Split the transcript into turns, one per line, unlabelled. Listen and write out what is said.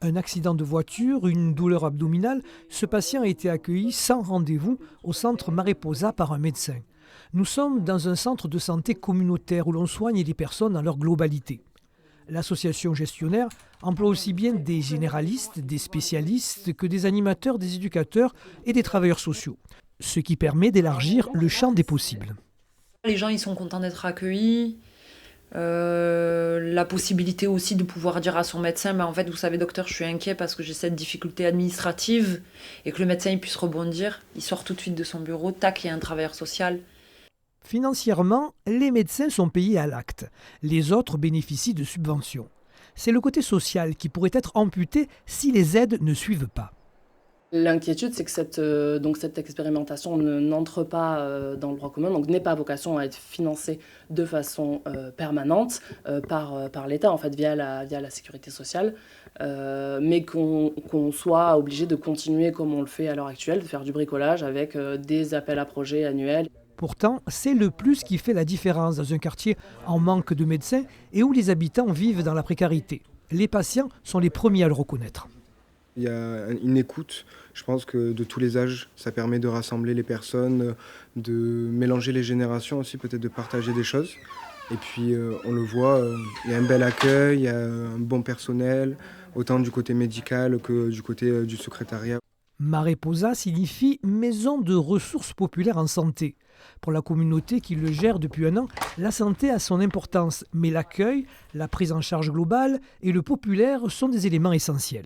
Un accident de voiture, une douleur abdominale, ce patient a été accueilli sans rendez-vous au centre Mariposa par un médecin. Nous sommes dans un centre de santé communautaire où l'on soigne les personnes dans leur globalité. L'association gestionnaire emploie aussi bien des généralistes, des spécialistes que des animateurs, des éducateurs et des travailleurs sociaux, ce qui permet d'élargir le champ des possibles.
Les gens ils sont contents d'être accueillis. La possibilité aussi de pouvoir dire à son médecin en fait vous savez docteur je suis inquiet parce que j'ai cette difficulté administrative et que le médecin il puisse rebondir, il sort tout de suite de son bureau, tac, il y a un travailleur social.
Financièrement, les médecins sont payés à l'acte. Les autres bénéficient de subventions. C'est le côté social qui pourrait être amputé si les aides ne suivent pas.
L'inquiétude, c'est que cette expérimentation n'entre pas dans le droit commun, donc n'est pas vocation à être financée de façon permanente par l'État, en fait, via la sécurité sociale, mais qu'on soit obligé de continuer comme on le fait à l'heure actuelle, de faire du bricolage avec des appels à projets annuels.
Pourtant, c'est le plus qui fait la différence dans un quartier en manque de médecins et où les habitants vivent dans la précarité. Les patients sont les premiers à le reconnaître.
Il y a une écoute, je pense que de tous les âges, ça permet de rassembler les personnes, de mélanger les générations aussi, peut-être de partager des choses. Et puis on le voit, il y a un bel accueil, il y a un bon personnel, autant du côté médical que du côté du secrétariat.
Mariposa signifie maison de ressources populaires en santé. Pour la communauté qui le gère depuis un an, la santé a son importance, mais l'accueil, la prise en charge globale et le populaire sont des éléments essentiels.